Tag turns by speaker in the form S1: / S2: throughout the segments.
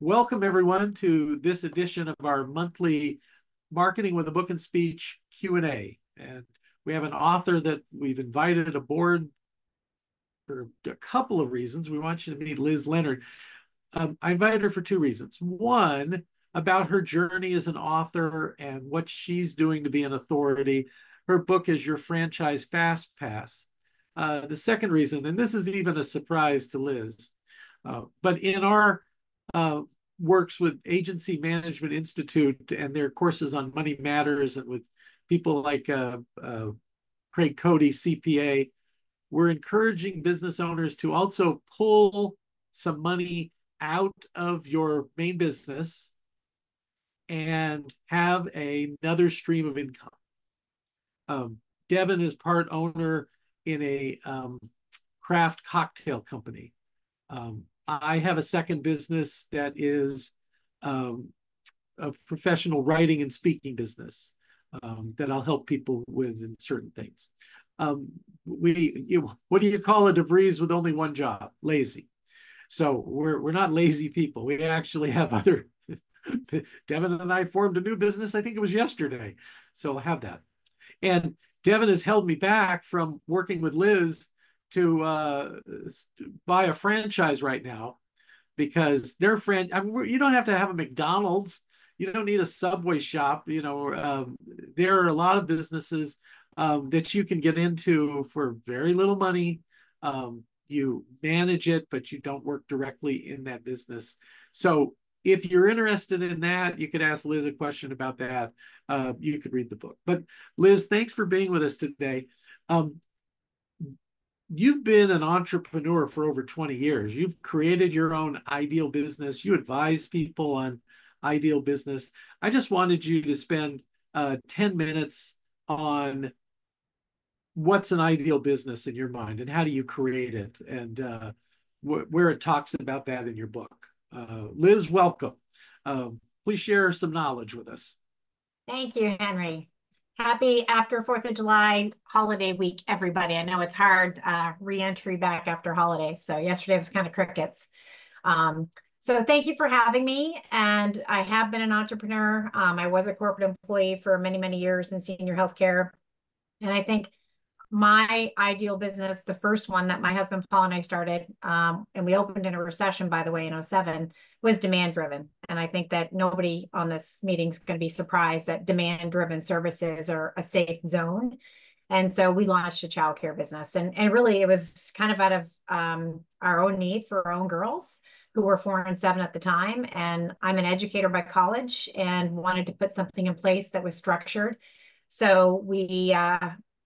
S1: Welcome everyone to this edition of our monthly Marketing with a Book and Speech Q&A. And we have an author that we've invited aboard for a couple of reasons. We want you to meet Liz Leonard. I invited her for two reasons. One, about her journey as an author and what she's doing to be an authority. Her book is Your Franchise Fast Pass. The second reason, and this is even a surprise to Liz, but in our works with Agency Management Institute and their courses on money matters, and with people like Craig Cody, CPA, we're encouraging business owners to also pull some money out of your main business and have another stream of income. Devin is part owner in a craft cocktail company. I have a second business that is a professional writing and speaking business that I'll help people with in certain things. What do you call a DeVries with only one job? Lazy. So we're not lazy people. We actually have other. Devin and I formed a new business. I think it was yesterday. So I'll have that. And Devin has held me back from working with Liz to buy a franchise right now, because their you don't have to have a McDonald's. You don't need a Subway shop. There are a lot of businesses that you can get into for very little money. You manage it, but you don't work directly in that business. So if you're interested in that, you could ask Liz a question about that. You could read the book. But Liz, thanks for being with us today. You've been an entrepreneur for over 20 years. You've created your own ideal business. You advise people on ideal business. I just wanted you to spend 10 minutes on what's an ideal business in your mind and how do you create it, and where it talks about that in your book. Liz, welcome. Please share some knowledge with us.
S2: Thank you, Henry. Happy after 4th of July holiday week, everybody. I know it's hard re-entry back after holidays. So yesterday was kind of crickets. So thank you for having me. And I have been an entrepreneur. I was a corporate employee for many, many years in senior healthcare. And I think my ideal business, the first one that my husband Paul and I started, and we opened in a recession, by the way, in 2007, was demand driven. And I think that nobody on this meeting is going to be surprised that demand driven services are a safe zone. And so we launched a childcare business. And really, it was kind of out of our own need for our own girls, who were 4 and 7 at the time. And I'm an educator by college and wanted to put something in place that was structured. So we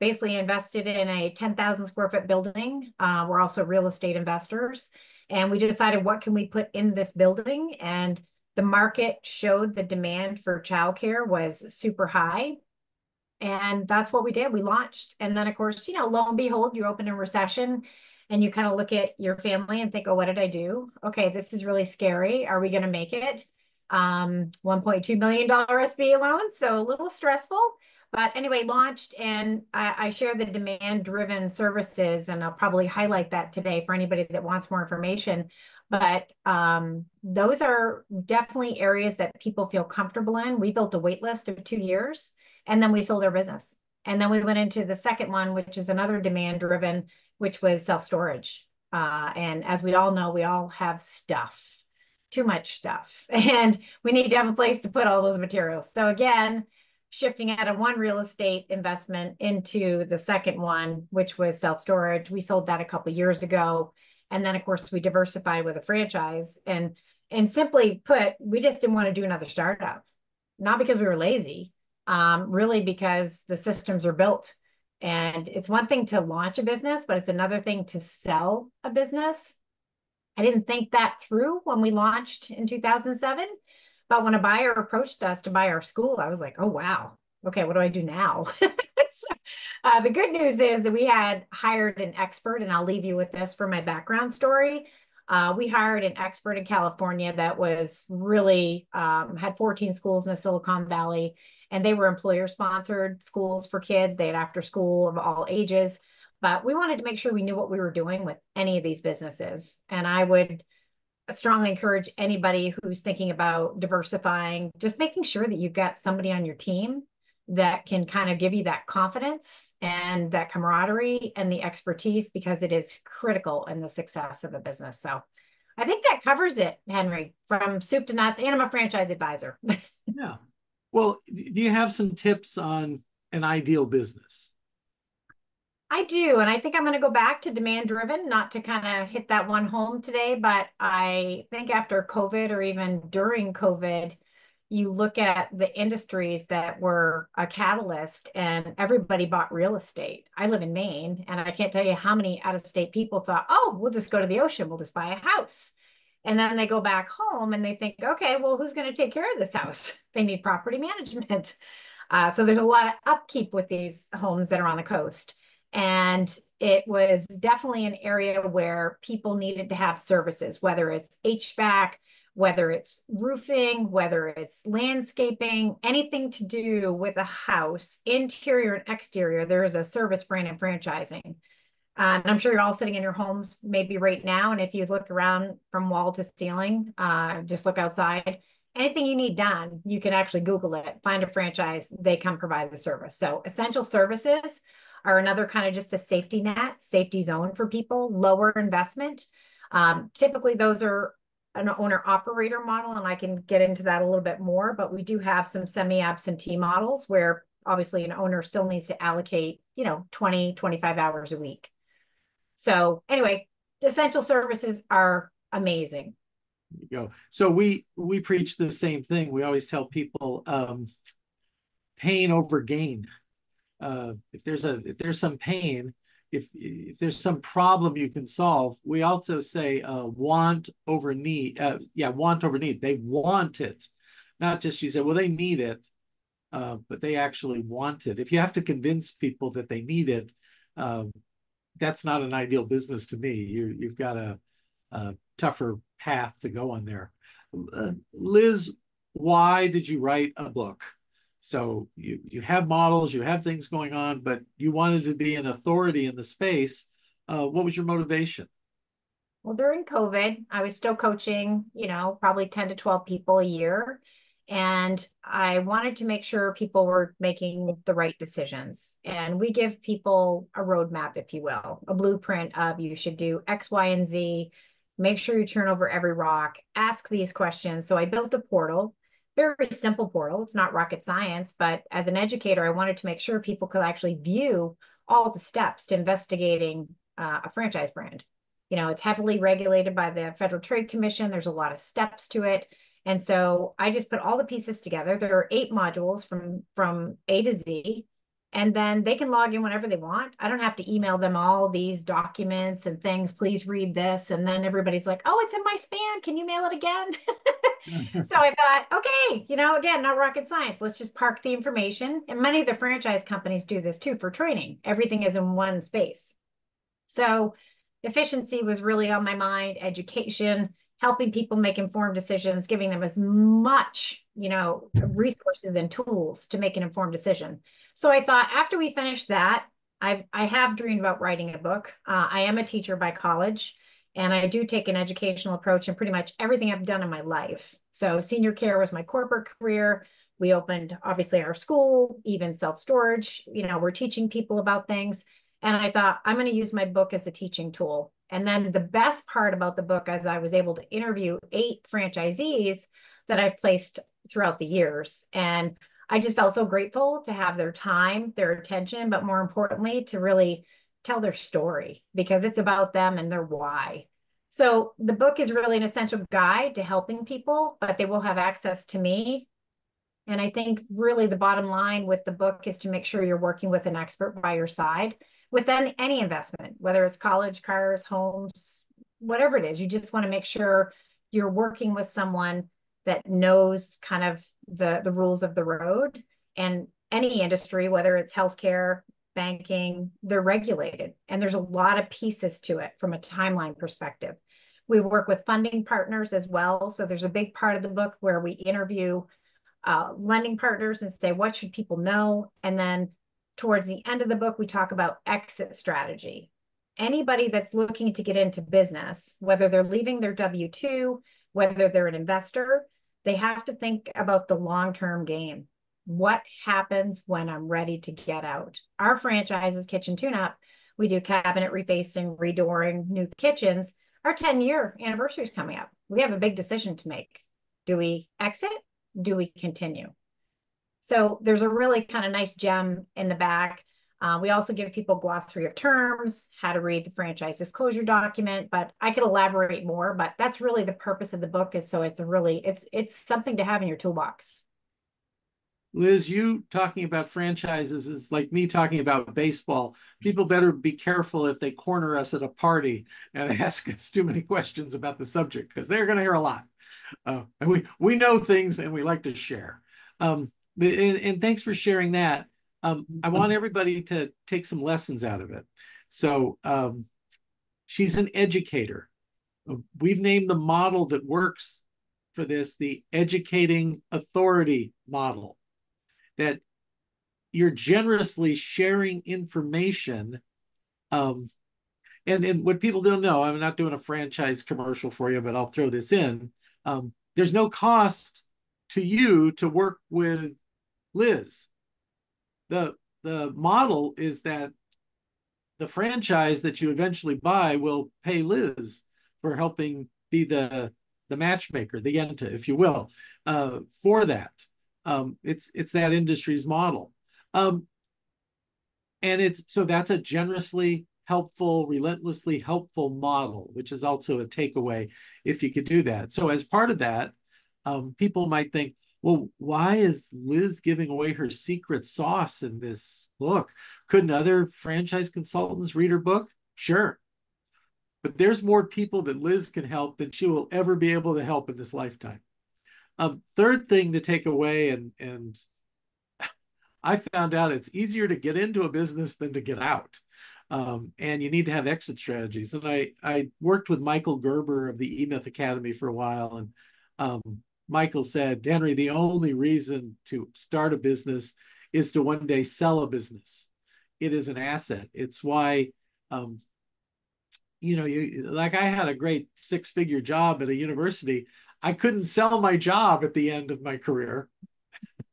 S2: basically invested in a 10,000 square foot building. We're also real estate investors. And we decided, what can we put in this building? And the market showed the demand for childcare was super high. And that's what we did. We launched. And then, of course, lo and behold, you open a recession and you kind of look at your family and think, oh, what did I do? Okay, this is really scary. Are we going to make it? $1.2 million SBA loan. So a little stressful. But anyway, launched, and I share the demand-driven services, and I'll probably highlight that today for anybody that wants more information. But those are definitely areas that people feel comfortable in. We built a wait list of 2 years, and then we sold our business. And then we went into the second one, which is another demand-driven, which was self-storage. And as we all know, we all have stuff, too much stuff, and we need to have a place to put all those materials. So again, shifting out of one real estate investment into the second one, which was self-storage. We sold that a couple of years ago. And then, of course, we diversified with a franchise. And simply put, we just didn't want to do another startup. Not because we were lazy, really because the systems are built. And it's one thing to launch a business, but it's another thing to sell a business. I didn't think that through when we launched in 2007. But when a buyer approached us to buy our school, I was like, oh, wow. Okay, what do I do now? The good news is that we had hired an expert, and I'll leave you with this for my background story. We hired an expert in California that was really, had 14 schools in the Silicon Valley, and they were employer-sponsored schools for kids. They had after school of all ages. But we wanted to make sure we knew what we were doing with any of these businesses. And I would strongly encourage anybody who's thinking about diversifying, just making sure that you've got somebody on your team that can kind of give you that confidence and that camaraderie and the expertise, because it is critical in the success of a business. So I think that covers it, Henry, from soup to nuts, and I'm a franchise advisor.
S1: Yeah. Well, do you have some tips on an ideal business?
S2: I do. And I think I'm going to go back to demand driven, not to kind of hit that one home today, but I think after COVID or even during COVID, you look at the industries that were a catalyst and everybody bought real estate. I live in Maine, and I can't tell you how many out of state people thought, oh, we'll just go to the ocean, we'll just buy a house. And then they go back home and they think, okay, well, who's going to take care of this house? They need property management. So there's a lot of upkeep with these homes that are on the coast. And it was definitely an area where people needed to have services, whether it's HVAC, whether it's roofing, whether it's landscaping, anything to do with a house, interior and exterior. There is a service brand and franchising. And I'm sure you're all sitting in your homes maybe right now. And if you look around from wall to ceiling, just look outside, anything you need done, you can actually Google it, find a franchise, they come provide the service. So essential services are another kind of just a safety net, safety zone for people, lower investment. Typically, those are an owner operator model, and I can get into that a little bit more, but we do have some semi-absentee models where obviously an owner still needs to allocate, 20, 25 hours a week. So anyway, the essential services are amazing.
S1: You go. So we preach the same thing. We always tell people pain over gain. If there's some pain, if there's some problem you can solve, we also say want over need. Want over need. They want it, not just you say, well, they need it, but they actually want it. If you have to convince people that they need it, that's not an ideal business to me. You've got a tougher path to go on there. Liz, why did you write a book? So you have models, you have things going on, but you wanted to be an authority in the space. What was your motivation?
S2: Well, during COVID, I was still coaching, probably 10 to 12 people a year. And I wanted to make sure people were making the right decisions. And we give people a roadmap, if you will, a blueprint of you should do X, Y, and Z. Make sure you turn over every rock, ask these questions. So I built a portal, very simple portal. It's not rocket science, but as an educator, I wanted to make sure people could actually view all the steps to investigating a franchise brand. It's heavily regulated by the Federal Trade Commission. There's a lot of steps to it. And so I just put all the pieces together. There are 8 modules from A to Z, and then they can log in whenever they want. I don't have to email them all these documents and things. Please read this. And then everybody's like, oh, it's in my spam. Can you mail it again? So I thought, okay, again, not rocket science. Let's just park the information. And many of the franchise companies do this too for training. Everything is in one space. So efficiency was really on my mind, education, helping people make informed decisions, giving them as much, resources and tools to make an informed decision. So I thought after we finished that, I have dreamed about writing a book. I am a teacher by college, and I do take an educational approach in pretty much everything I've done in my life. So senior care was my corporate career. We opened, obviously, our school, even self-storage. We're teaching people about things. And I thought, I'm going to use my book as a teaching tool. And then the best part about the book is I was able to interview 8 franchisees that I've placed throughout the years. And I just felt so grateful to have their time, their attention, but more importantly, to really tell their story, because it's about them and their why. So the book is really an essential guide to helping people, but they will have access to me. And I think really the bottom line with the book is to make sure you're working with an expert by your side with any investment, whether it's college, cars, homes, whatever it is. You just want to make sure you're working with someone that knows kind of the rules of the road. And any industry, whether it's healthcare, banking, they're regulated. And there's a lot of pieces to it from a timeline perspective. We work with funding partners as well. So there's a big part of the book where we interview lending partners and say, what should people know? And then towards the end of the book, we talk about exit strategy. anybody that's looking to get into business, whether they're leaving their W-2, whether they're an investor, they have to think about the long-term game. What happens when I'm ready to get out? Our franchise is Kitchen Tune-Up. We do cabinet refacing, redooring, new kitchens. Our 10-year anniversary is coming up. We have a big decision to make. Do we exit? Do we continue? So there's a really kind of nice gem in the back. We also give people glossary of terms, how to read the franchise disclosure document, but I could elaborate more, but that's really the purpose of the book, is so it's something to have in your toolbox.
S1: Liz, you talking about franchises is like me talking about baseball. People better be careful if they corner us at a party and ask us too many questions about the subject, because they're going to hear a lot. And we know things and we like to share. And thanks for sharing that. I want everybody to take some lessons out of it. So she's an educator. We've named the model that works for this the educating authority model, that you're generously sharing information. And what people don't know, I'm not doing a franchise commercial for you, but I'll throw this in. There's no cost to you to work with Liz. The model is that the franchise that you eventually buy will pay Liz for helping be the matchmaker, the yenta, if you will, for that. It's that industry's model. And so that's a generously helpful, relentlessly helpful model, which is also a takeaway if you could do that. So as part of that, people might think, well, why is Liz giving away her secret sauce in this book? Couldn't other franchise consultants read her book? Sure. But there's more people that Liz can help than she will ever be able to help in this lifetime. Third thing to take away, and I found out it's easier to get into a business than to get out. And you need to have exit strategies. And I worked with Michael Gerber of the eMyth Academy for a while, and Michael said, Henry, the only reason to start a business is to one day sell a business. It is an asset. It's why, like I had a great 6-figure job at a university. I couldn't sell my job at the end of my career.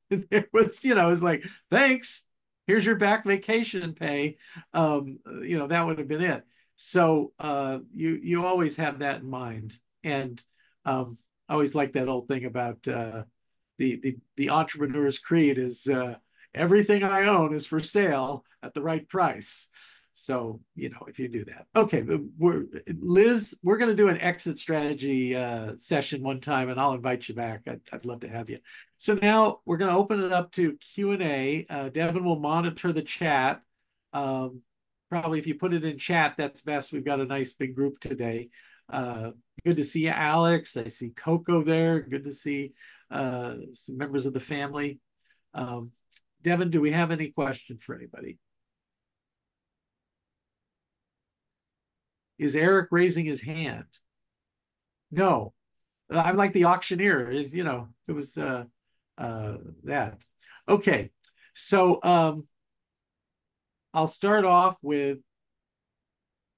S1: It was, it was like, thanks, here's your back vacation pay. That would have been it. So you always have that in mind. And I always like that old thing about the entrepreneur's creed is everything I own is for sale at the right price. So, if you do that. Okay, Liz, we're going to do an exit strategy session one time, and I'll invite you back. I'd love to have you. So now we're going to open it up to Q&A. Devin will monitor the chat. Probably if you put it in chat, that's best. We've got a nice big group today. Good to see you, Alex. I see Coco there. Good to see some members of the family. Devin, do we have any question for anybody? Is Eric raising his hand? No. I'm like the auctioneer. It was that. Okay. So I'll start off with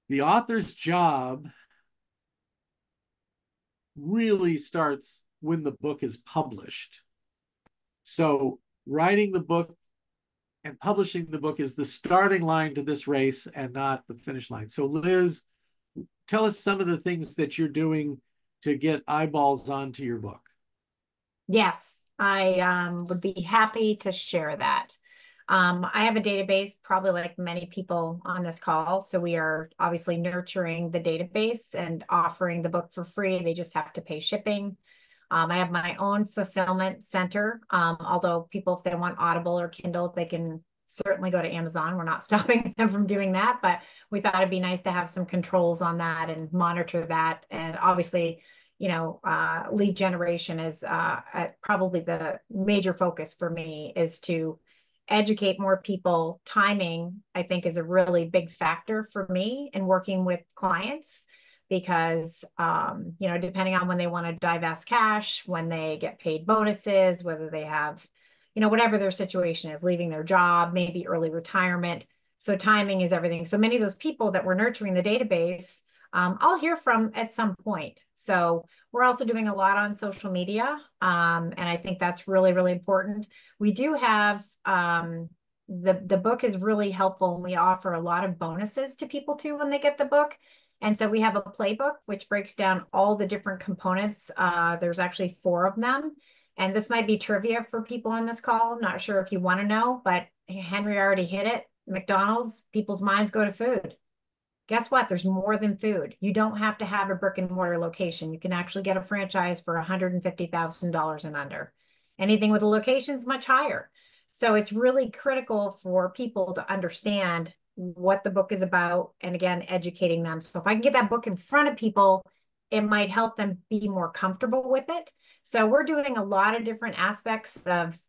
S1: the author's job really starts when the book is published. So writing the book and publishing the book is the starting line to this race and not the finish line. So Liz, tell us some of the things that you're doing to get eyeballs onto your book.
S2: Yes, I would be happy to share that. I have a database, probably like many people on this call. So we are obviously nurturing the database and offering the book for free. They just have to pay shipping. I have my own fulfillment center. Although people, if they want Audible or Kindle, they can certainly go to Amazon. We're not stopping them from doing that, but we thought it'd be nice to have some controls on that and monitor that. And obviously, lead generation is probably the major focus for me, is to educate more people. Timing, I think, is a really big factor for me in working with clients, because, depending on when they want to divest cash, when they get paid bonuses, whether they have, whatever their situation is, leaving their job, maybe early retirement. So timing is everything. So many of those people that we're nurturing the database, I'll hear from at some point. So we're also doing a lot on social media. And I think that's really, really important. We do have, the book is really helpful, and we offer a lot of bonuses to people too when they get the book. And so we have a playbook which breaks down all the different components. There's actually 4 of them. And this might be trivia for people on this call. I'm not sure if you want to know, but Henry already hit it. McDonald's, people's minds go to food. Guess what? There's more than food. You don't have to have a brick and mortar location. You can actually get a franchise for $150,000 and under. Anything with a location is much higher. So it's really critical for people to understand what the book is about, and again, educating them. So if I can get that book in front of people, it might help them be more comfortable with it. So we're doing a lot of different aspects of,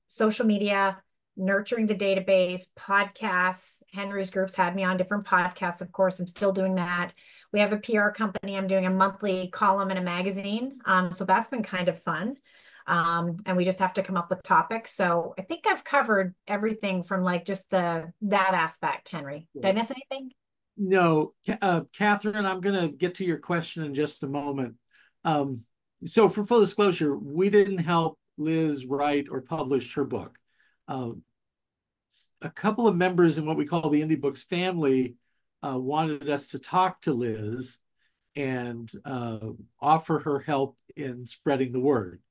S2: social media, nurturing the database, podcasts. Henry's groups had me on different podcasts. Of course, I'm still doing that. We have a PR company. I'm doing a monthly column in a magazine. So that's been kind of fun. And we just have to come up with topics. So I think I've covered everything from like just that aspect, Henry. Did I miss anything?
S1: No, Catherine, I'm going to get to your question in just a moment. So for full disclosure, we didn't help Liz write or publish her book. A couple of members in what we call the Indie Books family wanted us to talk to Liz and offer her help in spreading the word.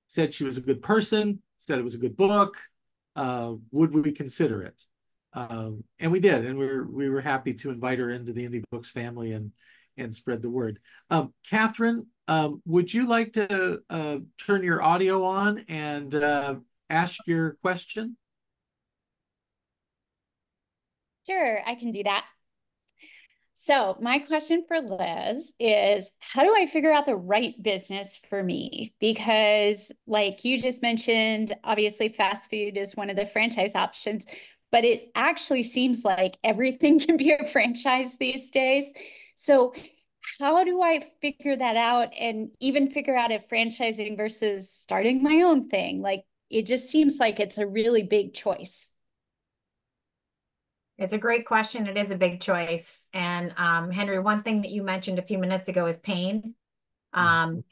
S1: Said she was a good person, said it was a good book. Would we consider it? And we did, and we were happy to invite her into the Indie Books family and spread the word. Catherine, would you like to turn your audio on and ask your question?
S3: Sure, I can do that. So my question for Liz is, how do I figure out the right business for me? Because like you just mentioned, obviously fast food is one of the franchise options, but it actually seems like everything can be a franchise these days. So how do I figure that out, and even figure out if franchising versus starting my own thing? Like, it just seems like it's a really big choice.
S2: It's a great question. It is a big choice. And Henry, one thing that you mentioned a few minutes ago is pain. And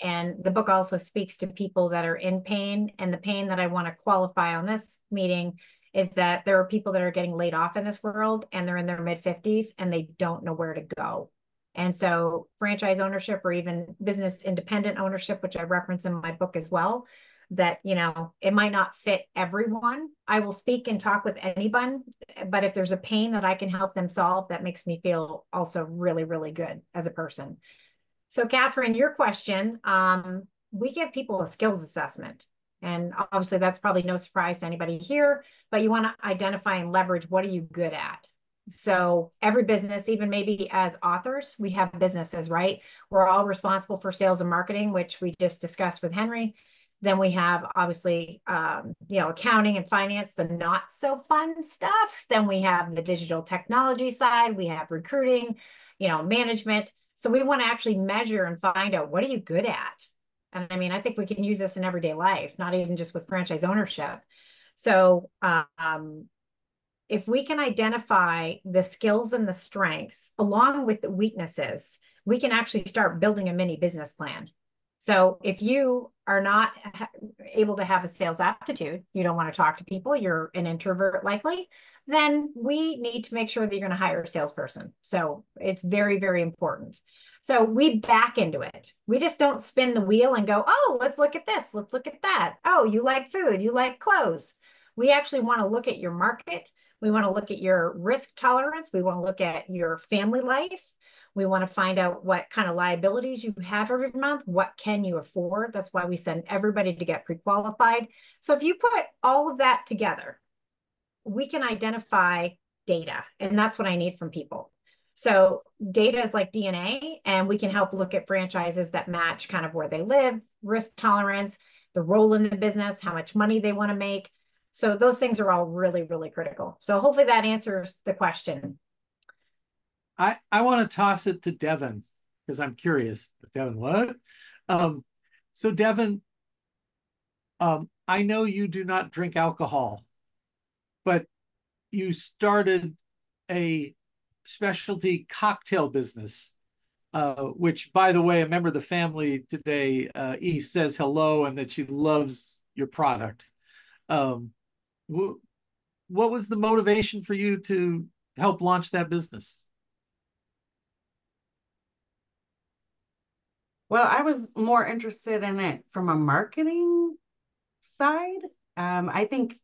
S2: the book also speaks to people that are in pain. And the pain that I want to qualify on this meeting is that there are people that are getting laid off in this world, and they're in their mid-50s and they don't know where to go. And so franchise ownership, or even business independent ownership, which I reference in my book as well, that, it might not fit everyone. I will speak and talk with anyone, but if there's a pain that I can help them solve, that makes me feel also really, really good as a person. So Catherine, your question, we give people a skills assessment. And obviously that's probably no surprise to anybody here, but you want to identify and leverage, what are you good at? So every business, even maybe as authors, we have businesses, right? We're all responsible for sales and marketing, which we just discussed with Henry. Then we have obviously, accounting and finance, the not so fun stuff. Then we have the digital technology side. We have recruiting, management. So we want to actually measure and find out, what are you good at? And I mean, I think we can use this in everyday life, not even just with franchise ownership. So if we can identify the skills and the strengths along with the weaknesses, we can actually start building a mini business plan. So if you are not able to have a sales aptitude, you don't want to talk to people, you're an introvert likely, then we need to make sure that you're going to hire a salesperson. So it's very, very important. So we back into it. We just don't spin the wheel and go, oh, let's look at this, let's look at that. Oh, you like food, you like clothes. We actually want to look at your market. We want to look at your risk tolerance. We want to look at your family life. We want to find out what kind of liabilities you have every month. What can you afford? That's why we send everybody to get pre-qualified. So if you put all of that together, we can identify data. And that's what I need from people. So data is like DNA, and we can help look at franchises that match kind of where they live, risk tolerance, the role in the business, how much money they want to make. So those things are all really, really critical. So hopefully that answers the question.
S1: I want to toss it to Devin because I'm curious. Devin, what? So Devin, I know you do not drink alcohol, but you started a specialty cocktail business, which, by the way, a member of the family today, East, says hello and that she loves your product. What was the motivation for you to help launch that business?
S4: Well, I was more interested in it from a marketing side. I think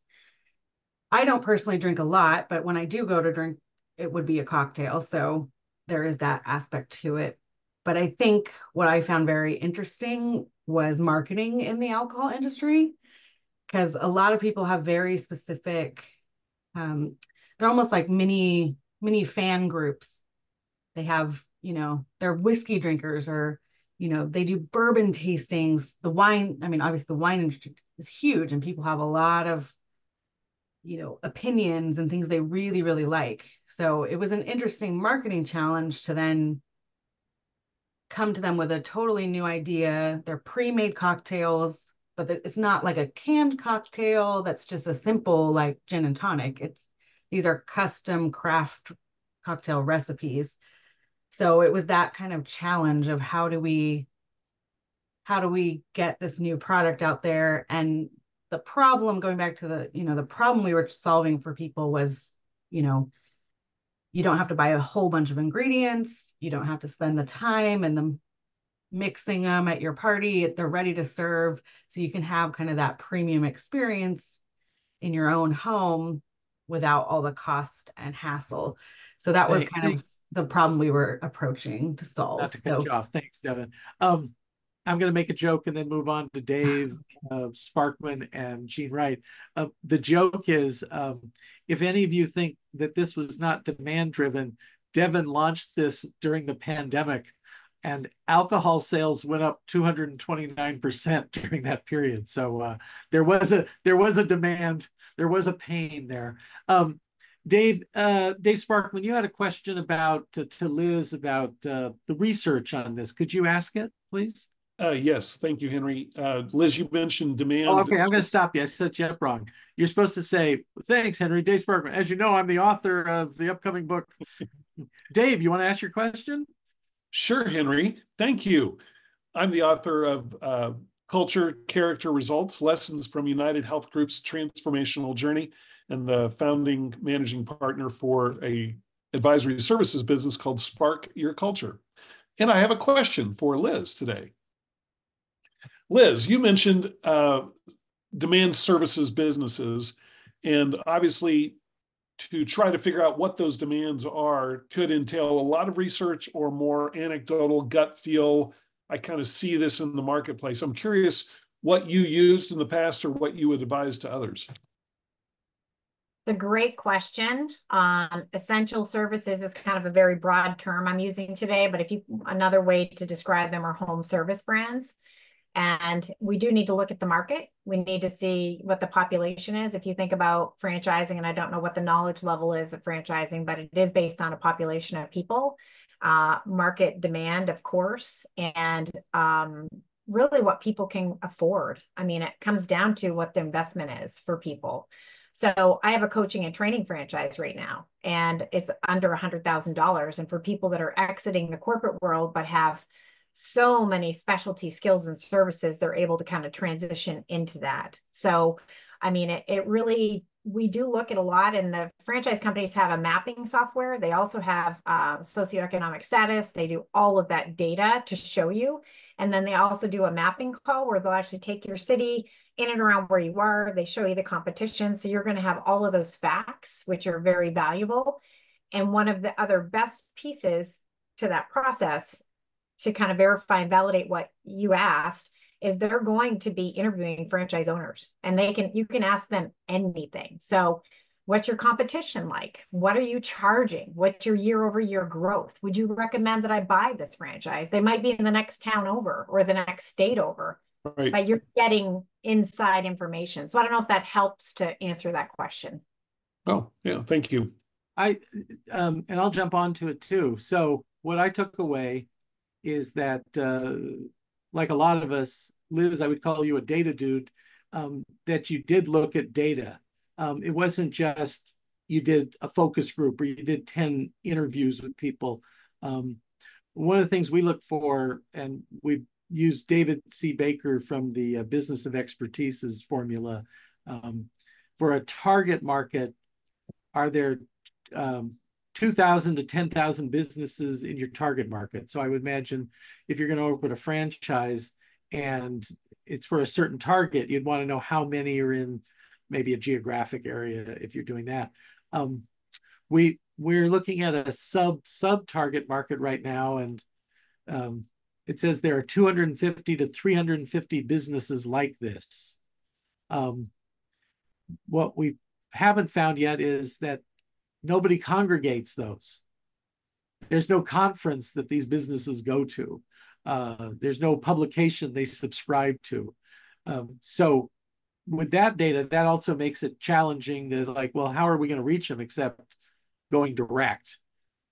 S4: I don't personally drink a lot, but when I do go to drink, it would be a cocktail. So there is that aspect to it. But I think what I found very interesting was marketing in the alcohol industry, because a lot of people have very specific, they're almost like mini fan groups. They have, they're whiskey drinkers, or, they do bourbon tastings. The wine, I mean, obviously the wine industry is huge and people have a lot of, opinions and things they really, really like. So it was an interesting marketing challenge to then come to them with a totally new idea. They're pre-made cocktails, but it's not like a canned cocktail that's just a simple like gin and tonic. These are custom craft cocktail recipes. So it was that kind of challenge of how do we get this new product out there? And the problem, going back to the problem we were solving for people was, you don't have to buy a whole bunch of ingredients. You don't have to spend the time and the mixing them at your party. They're ready to serve. So you can have kind of that premium experience in your own home without all the cost and hassle. So that was kind of the problem we were approaching to solve.
S1: Not to cut you off. Thanks, Devin. I'm going to make a joke and then move on to Dave Sparkman and Gene Wright. The joke is, if any of you think that this was not demand driven, Devin launched this during the pandemic and alcohol sales went up 229% during that period. So there was a demand, there was a pain there. Dave Sparkman, you had a question about to Liz about the research on this. Could you ask it, please?
S5: Yes, thank you, Henry. Liz, you mentioned demand.
S1: Oh, okay, I'm going to stop you. I set you up wrong. You're supposed to say, thanks, Henry. Dave Sparkman. As you know, I'm the author of the upcoming book. Dave, you want to ask your question?
S5: Sure, Henry. Thank you. I'm the author of Culture, Character, Results, Lessons from United Health Group's Transformational Journey, and the founding managing partner for a advisory services business called Spark Your Culture. And I have a question for Liz today. Liz, you mentioned demand services businesses, and obviously to try to figure out what those demands are could entail a lot of research or more anecdotal gut feel. I kind of see this in the marketplace. I'm curious what you used in the past or what you would advise to others.
S2: It's a great question. Essential services is kind of a very broad term I'm using today, but another way to describe them are home service brands. And we do need to look at the market. We need to see what the population is. If you think about franchising, and I don't know what the knowledge level is of franchising, but it is based on a population of people, market demand, of course, and really what people can afford. I mean, it comes down to what the investment is for people. So I have a coaching and training franchise right now, and it's under $100,000. And for people that are exiting the corporate world, but have so many specialty skills and services, they're able to kind of transition into that. So, I mean, it really, we do look at a lot, and the franchise companies have a mapping software. They also have socioeconomic status. They do all of that data to show you. And then they also do a mapping call where they'll actually take your city in and around where you are. They show you the competition. So you're going to have all of those facts, which are very valuable. And one of the other best pieces to that process to kind of verify and validate what you asked is they're going to be interviewing franchise owners, and you can ask them anything. So what's your competition like? What are you charging? What's your year-over-year growth? Would you recommend that I buy this franchise? They might be in the next town over or the next state over,
S5: right?
S2: But you're getting inside information. So I don't know if that helps to answer that question.
S5: Oh, yeah, thank you.
S1: And I'll jump onto it too. So what I took away is that, like a lot of us, Liz, I would call you a data dude, that you did look at data. It wasn't just you did a focus group or you did 10 interviews with people. One of the things we look for, and we use David C. Baker from the Business of Expertise's formula, for a target market, are there 2,000 to 10,000 businesses in your target market? So I would imagine if you're going to open a franchise and it's for a certain target, you'd want to know how many are in maybe a geographic area if you're doing that. We're looking at a sub target market right now, and it says there are 250 to 350 businesses like this. What we haven't found yet is that nobody congregates those. There's no conference that these businesses go to. There's no publication they subscribe to. So with that data, that also makes it challenging to like, well, how are we going to reach them except going direct?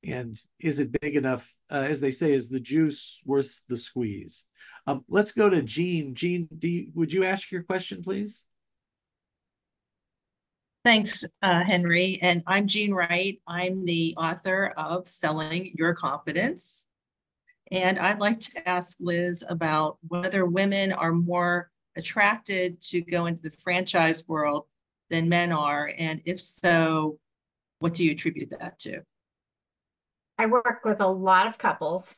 S1: And is it big enough? As they say, is the juice worth the squeeze? Let's go to Jean. Jean, would you ask your question, please?
S6: Thanks, Henry. And I'm Jean Wright. I'm the author of Selling Your Confidence. And I'd like to ask Liz about whether women are more attracted to go into the franchise world than men are. And if so, what do you attribute that to?
S2: I work with a lot of couples.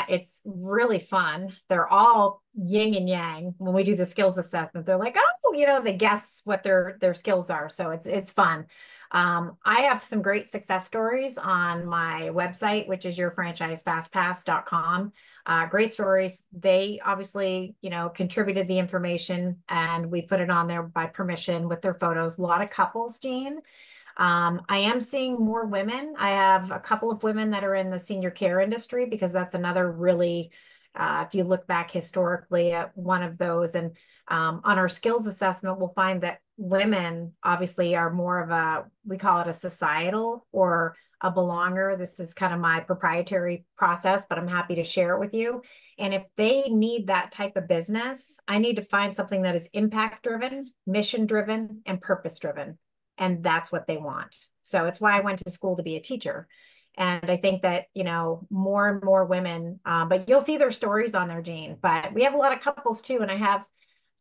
S2: It's really fun. They're all yin and yang. When we do the skills assessment, they're like, oh, they guess what their skills are. So it's fun. I have some great success stories on my website, which is yourfranchisefastpass.com. Great stories. They obviously, contributed the information and we put it on there by permission with their photos. A lot of couples, Jean. I am seeing more women. I have a couple of women that are in the senior care industry because that's another really, if you look back historically at one of those, and on our skills assessment, we'll find that women obviously are more of we call it a societal or a belonger. This is kind of my proprietary process, but I'm happy to share it with you. And if they need that type of business, I need to find something that is impact driven, mission driven, and purpose driven. And that's what they want. So it's why I went to school to be a teacher. And I think that, more and more women, but you'll see their stories on their Jean. But we have a lot of couples too. And I have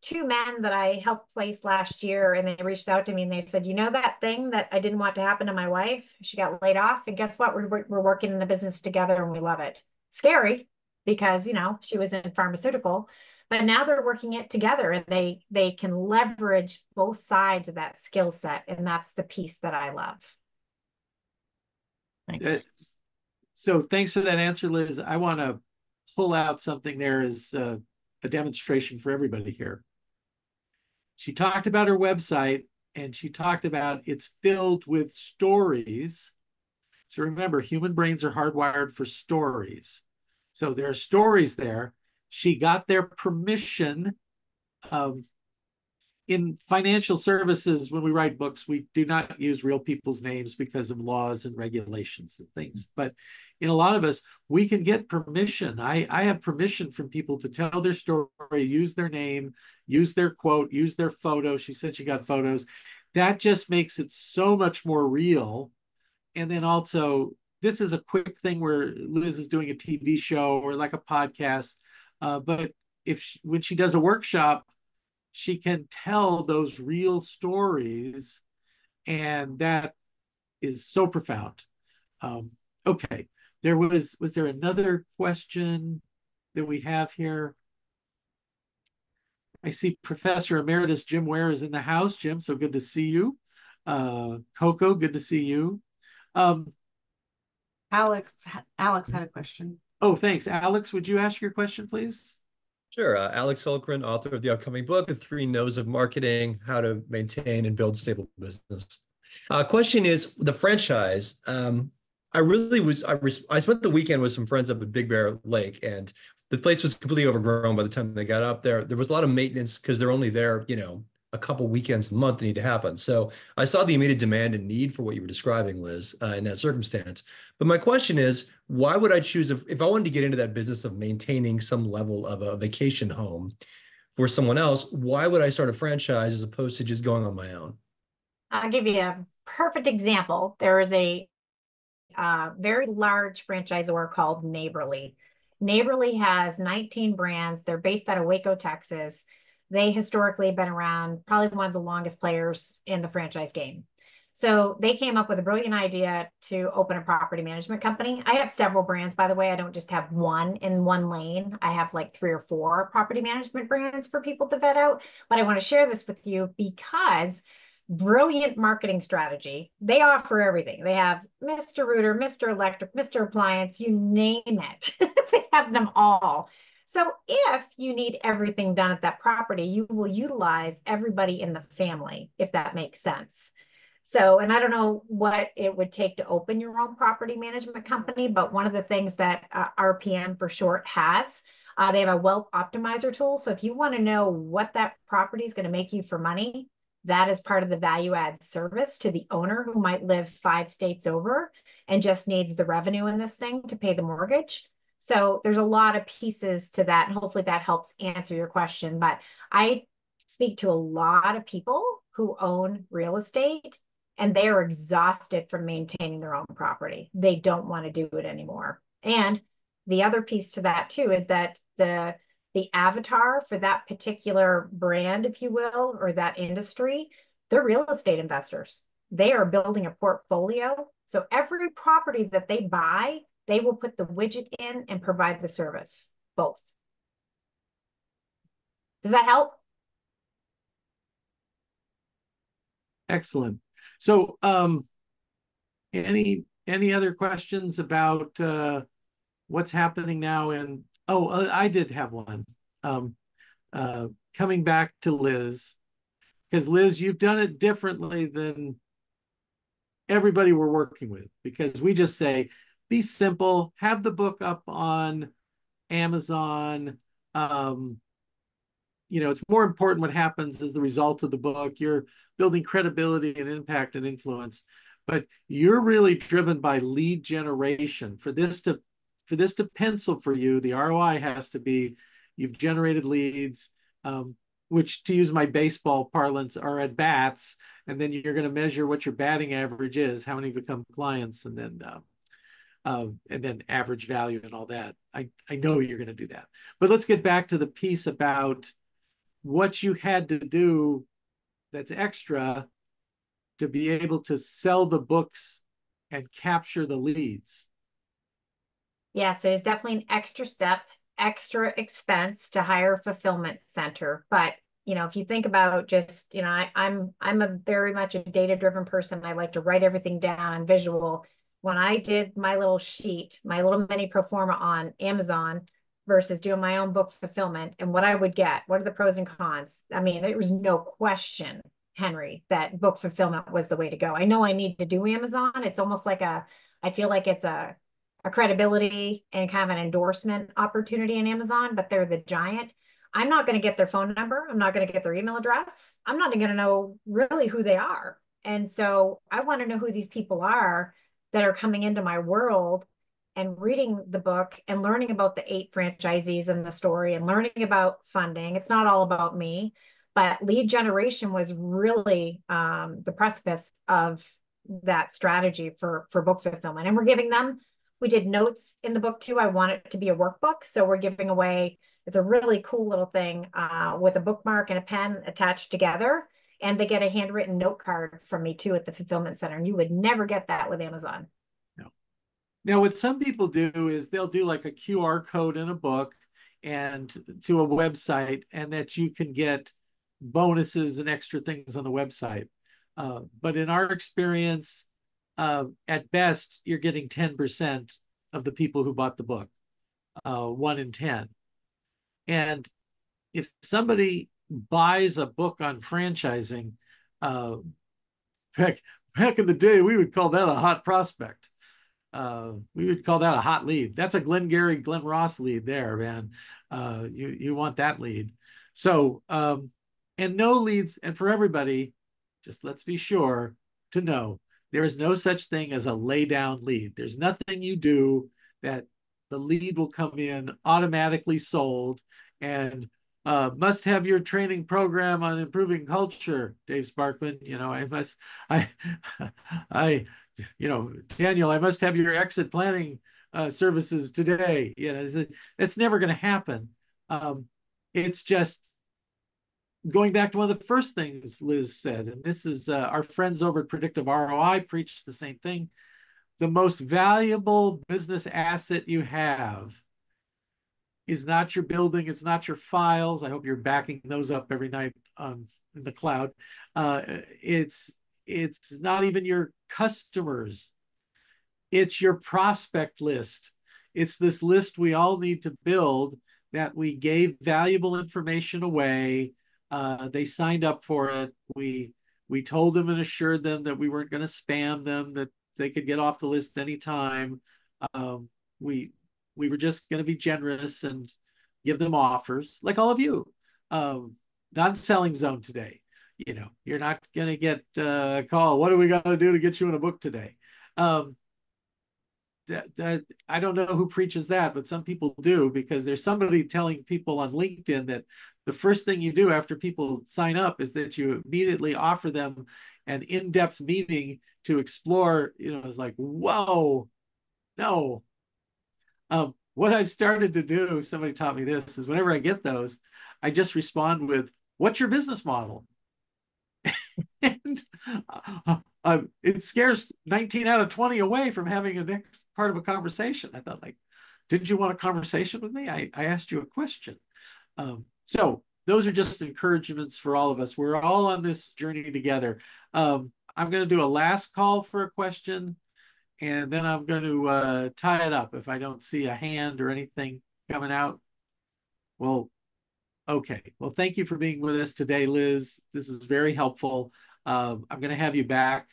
S2: 2 men that I helped place last year, and they reached out to me and they said, that thing that I didn't want to happen to my wife, she got laid off. And guess what? We're working in the business together and we love it. Scary because, she was in pharmaceutical. But now they're working it together and they can leverage both sides of that skill set. And that's the piece that I love.
S6: Thanks.
S1: So thanks for that answer, Liz. I want to pull out something there as a demonstration for everybody here. She talked about her website and she talked about it's filled with stories. So remember, human brains are hardwired for stories. So there are stories there. She got their permission. In financial services, when we write books, we do not use real people's names because of laws and regulations and things. But in a lot of us, we can get permission. I have permission from people to tell their story, use their name, use their quote, use their photo. She said she got photos. That just makes it so much more real. And then also, this is a quick thing where Liz is doing a TV show or like a podcast. But when she does a workshop, she can tell those real stories, and that is so profound. Okay, was there another question that we have here? I see Professor Emeritus Jim Ware is in the house. Jim, so good to see you. Coco, good to see you.
S4: Alex had a question.
S1: Oh, thanks. Alex, would you ask your question, please?
S7: Sure. Alex Olkran, author of the upcoming book, The 3 No's of Marketing, How to Maintain and Build Stable Business. Question is, the franchise, I spent the weekend with some friends up at Big Bear Lake, and the place was completely overgrown by the time they got up there. There was a lot of maintenance because they're only there, a couple weekends a month that need to happen. So I saw the immediate demand and need for what you were describing, Liz, in that circumstance. But my question is, why would I choose, if I wanted to get into that business of maintaining some level of a vacation home for someone else, why would I start a franchise as opposed to just going on my own?
S2: I'll give you a perfect example, there is a very large franchisor called Neighborly. Neighborly has 19 brands. They're based out of Waco, Texas. They historically have been around, probably one of the longest players in the franchise game. So they came up with a brilliant idea to open a property management company. I have several brands, by the way. I don't just have one in one lane. I have like 3 or 4 property management brands for people to vet out. But I want to share this with you because brilliant marketing strategy. They offer everything. They have Mr. Rooter, Mr. Electric, Mr. Appliance, you name it. They have them all. So if you need everything done at that property, you will utilize everybody in the family, if that makes sense. So, and I don't know what it would take to open your own property management company, but one of the things that RPM for short has, they have a wealth optimizer tool. So if you want to know what that property is going to make you for money, that is part of the value add service to the owner who might live 5 states over and just needs the revenue in this thing to pay the mortgage. So there's a lot of pieces to that. And hopefully that helps answer your question. But I speak to a lot of people who own real estate and they are exhausted from maintaining their own property. They don't want to do it anymore. And the other piece to that too is that the avatar for that particular brand, if you will, or that industry, they're real estate investors. They are building a portfolio. So every property that they buy, they will put the widget in and provide the service, both. Does that help?
S1: Excellent. So any other questions about what's happening now in, I did have one. Coming back to Liz, because Liz, you've done it differently than everybody we're working with, because we just say, be simple, have the book up on Amazon. It's more important what happens as the result of the book. You're building credibility and impact and influence, but you're really driven by lead generation. For this to pencil for you, the ROI has to be, you've generated leads, which, to use my baseball parlance, are at bats, and then you're going to measure what your batting average is, how many become clients, and then average value and all that. I know you're going to do that. But let's get back to the piece about what you had to do that's extra to be able to sell the books and capture the leads.
S2: Yes, it is definitely an extra step, extra expense to hire a fulfillment center. But, if you think about just, I'm a very much a data-driven person. I like to write everything down and visual. When I did my little sheet, my little mini pro forma on Amazon versus doing my own book fulfillment and what I would get, what are the pros and cons? I mean, there was no question, Henry, that book fulfillment was the way to go. I know I need to do Amazon. It's almost like I feel like it's a credibility and kind of an endorsement opportunity in Amazon, but they're the giant. I'm not going to get their phone number. I'm not going to get their email address. I'm not going to know really who they are. And so I want to know who these people are that are coming into my world and reading the book and learning about the 8 franchisees in the story and learning about funding. It's not all about me, but lead generation was really the precipice of that strategy for book fulfillment. And we're giving them, we did notes in the book too. I want it to be a workbook. So we're giving away, it's a really cool little thing with a bookmark and a pen attached together. And they get a handwritten note card from me too at the fulfillment center. And you would never get that with Amazon.
S1: No. Now, what some people do is they'll do like a QR code in a book and to a website, and that you can get bonuses and extra things on the website. But in our experience, at best, you're getting 10% of the people who bought the book, 1 in 10. And if somebody buys a book on franchising, back in the day, we would call that a hot prospect. We would call that a hot lead. That's a Glengarry, Glen Ross lead there, man. You want that lead. So, and no leads, and for everybody, just let's be sure to know, there is no such thing as a lay down lead. There's nothing you do that the lead will come in automatically sold, and Must have your training program on improving culture, Dave Sparkman. I, Daniel, I must have your exit planning services today. It's never going to happen. It's just going back to one of the first things Liz said, and this is our friends over at Predictive ROI preach the same thing. The most valuable business asset you have is not your building, it's not your files. I hope you're backing those up every night in the cloud. It's not even your customers. It's your prospect list. It's this list we all need to build that we gave valuable information away. They signed up for it. We told them and assured them that we weren't going to spam them, that they could get off the list anytime. We were just going to be generous and give them offers, like all of you. Non-selling zone today. You're not going to get a call. What are we going to do to get you in a book today? I don't know who preaches that, but some people do, because there's somebody telling people on LinkedIn that the first thing you do after people sign up is that you immediately offer them an in-depth meeting to explore. It's like, whoa, no. What I've started to do, somebody taught me this, is whenever I get those, I just respond with, what's your business model? And it scares 19 out of 20 away from having a next part of a conversation. I thought, like, didn't you want a conversation with me? I asked you a question. So those are just encouragements for all of us. We're all on this journey together. I'm going to do a last call for a question, and then I'm going to tie it up if I don't see a hand or anything coming out. Well, okay. Well, thank you for being with us today, Liz. This is very helpful. I'm going to have you back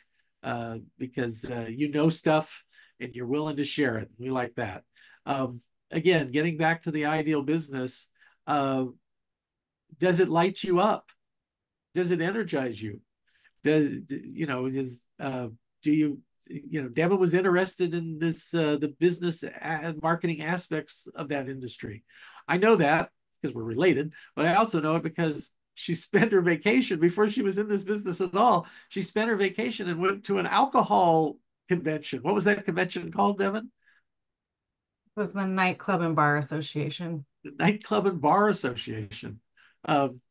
S1: because you know stuff and you're willing to share it. We like that. Again, getting back to the ideal business, does it light you up? Does it energize you? Devin was interested in this, the business and marketing aspects of that industry. I know that because we're related, but I also know it because she spent her vacation before she was in this business at all. She spent her vacation and went to an alcohol convention. What was that convention called, Devin?
S4: It was the Nightclub and Bar Association.
S1: The Nightclub and Bar Association. And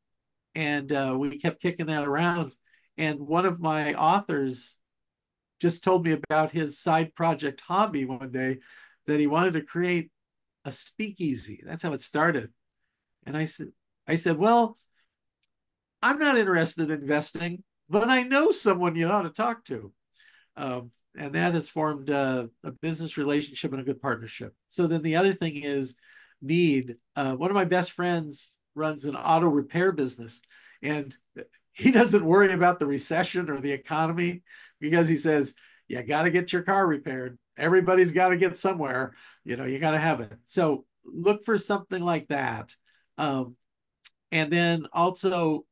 S1: we kept kicking that around. And one of my authors just told me about his side project hobby one day, that he wanted to create a speakeasy. That's how it started. And I said, well, I'm not interested in investing, but I know someone you ought to talk to. And that has formed a business relationship and a good partnership. So then the other thing is need. One of my best friends runs an auto repair business, and he doesn't worry about the recession or the economy, because he says, you got to get your car repaired. Everybody's got to get somewhere. You got to have it. So look for something like that. And then also,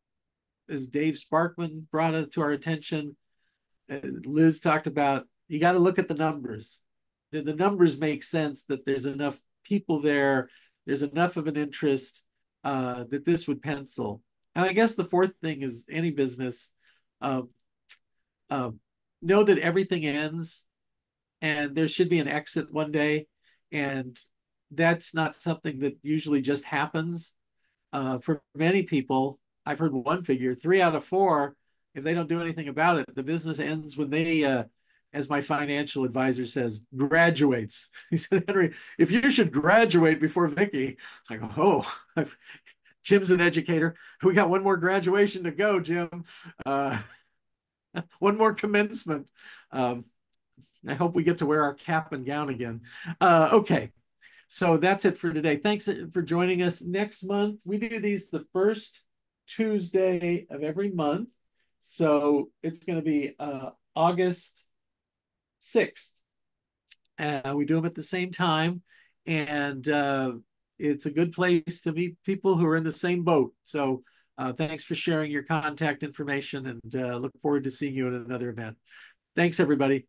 S1: as Dave Sparkman brought it to our attention, Liz talked about, you got to look at the numbers. Do the numbers make sense, that there's enough people there, there's enough of an interest that this would pencil? And I guess the fourth thing is any business, know that everything ends and there should be an exit one day. And that's not something that usually just happens. For many people, I've heard one figure, 3 out of 4, if they don't do anything about it, the business ends when they, as my financial advisor says, graduates. He said, Henry, if you should graduate before Vicky, I go, oh, Jim's an educator. We got one more graduation to go, Jim. One more commencement. I hope we get to wear our cap and gown again. Okay, so that's it for today. Thanks for joining us. Next month, we do these the first Tuesday of every month. So it's going to be August 6th. We do them at the same time. And it's a good place to meet people who are in the same boat. So thanks for sharing your contact information, and look forward to seeing you at another event. Thanks, everybody.